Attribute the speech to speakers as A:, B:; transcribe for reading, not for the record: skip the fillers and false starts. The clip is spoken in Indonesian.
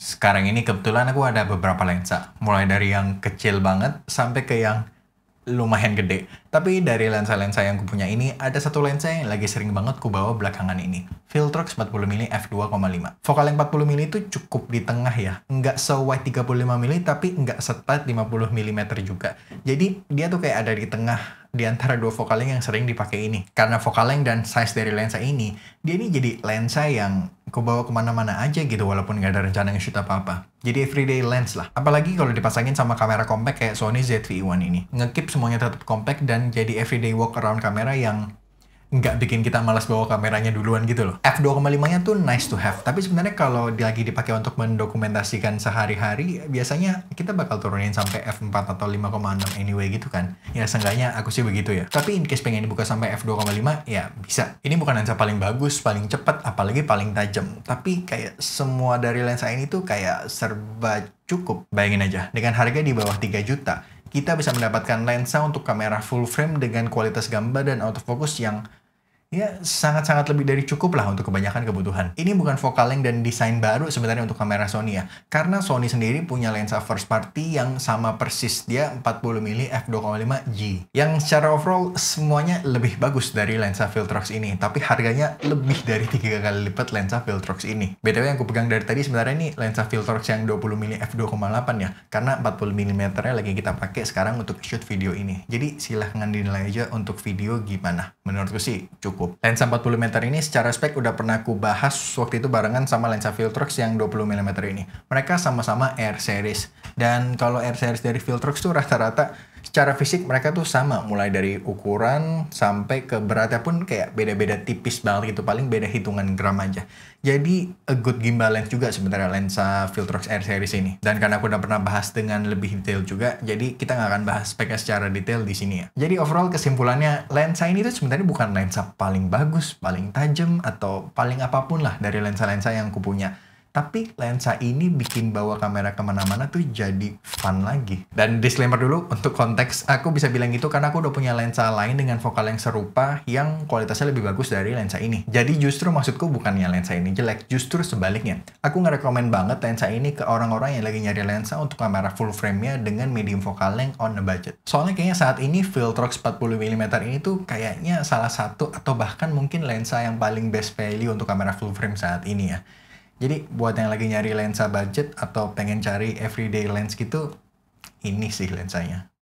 A: Sekarang ini kebetulan aku ada beberapa lensa, mulai dari yang kecil banget sampai ke yang lumayan gede. Tapi dari lensa-lensa yang kupunya ini, ada satu lensa yang lagi sering banget ku bawa belakangan ini. Viltrox 40mm f2,5. Focal yang 40mm itu cukup di tengah ya. Nggak se-wide 35mm, tapi nggak se-tight 50mm juga. Jadi dia tuh kayak ada di tengah di antara dua focal length yang sering dipakai ini. Karena focal length dan size dari lensa ini, dia ini jadi lensa yang ku bawa kemana-mana aja gitu, walaupun nggak ada rencana nge-shoot apa-apa. Jadi everyday lens lah. Apalagi kalau dipasangin sama kamera compact kayak Sony ZV-1 ini. Nge-keep semuanya tetap compact dan jadi everyday walk around kamera yang nggak bikin kita malas bawa kameranya duluan gitu loh. F2,5-nya tuh nice to have, tapi sebenarnya kalau lagi dipakai untuk mendokumentasikan sehari-hari, biasanya kita bakal turunin sampai F4 atau 5,6 anyway gitu kan. Ya seenggaknya aku sih begitu ya. Tapi in case pengen dibuka sampai F2,5, ya bisa. Ini bukan lensa paling bagus, paling cepat, apalagi paling tajam. Tapi kayak semua dari lensa ini tuh kayak serba cukup. Bayangin aja, dengan harga di bawah 3 juta, kita bisa mendapatkan lensa untuk kamera full frame dengan kualitas gambar dan autofocus yang ya, sangat-sangat lebih dari cukup lah untuk kebanyakan kebutuhan. Ini bukan focal length dan desain baru sebenarnya untuk kamera Sony ya. Karena Sony sendiri punya lensa first party yang sama persis. Dia 40mm f2,5G. Yang secara overall semuanya lebih bagus dari lensa Viltrox ini. Tapi harganya lebih dari 3 kali lipat lensa Viltrox ini. BTW yang aku pegang dari tadi sebenarnya ini lensa Viltrox yang 20mm f2,8 ya. Karena 40mm-nya lagi kita pakai sekarang untuk shoot video ini. Jadi silahkan dinilai aja untuk video gimana. Menurutku sih cukup. Lensa 40mm ini secara spek udah pernah aku bahas waktu itu barengan sama lensa Viltrox yang 20mm ini. Mereka sama-sama R series. Dan kalau R series dari Viltrox tuh rata-rata secara fisik mereka tuh sama. Mulai dari ukuran sampai ke beratnya pun kayak beda-beda tipis banget gitu. Paling beda hitungan gram aja. Jadi a good gimbal lens juga sebenarnya lensa Viltrox R series ini. Dan karena aku udah pernah bahas dengan lebih detail juga, jadi kita nggak akan bahas speknya secara detail di sini ya. Jadi overall kesimpulannya, lensa ini tuh sebenarnya bukan lensa paling bagus, paling tajam, atau paling apapun lah dari lensa-lensa yang aku punya. Tapi lensa ini bikin bawa kamera kemana-mana tuh jadi fun lagi. Dan disclaimer dulu, untuk konteks, aku bisa bilang gitu karena aku udah punya lensa lain dengan vokal yang serupa yang kualitasnya lebih bagus dari lensa ini. Jadi justru maksudku bukannya lensa ini jelek, justru sebaliknya. Aku ngerekomen banget lensa ini ke orang-orang yang lagi nyari lensa untuk kamera full frame-nya dengan medium focal length on a budget. Soalnya kayaknya saat ini Viltrox 40mm ini tuh kayaknya salah satu atau bahkan mungkin lensa yang paling best value untuk kamera full frame saat ini ya. Jadi buat yang lagi nyari lensa budget atau pengen cari everyday lens gitu, ini sih lensanya.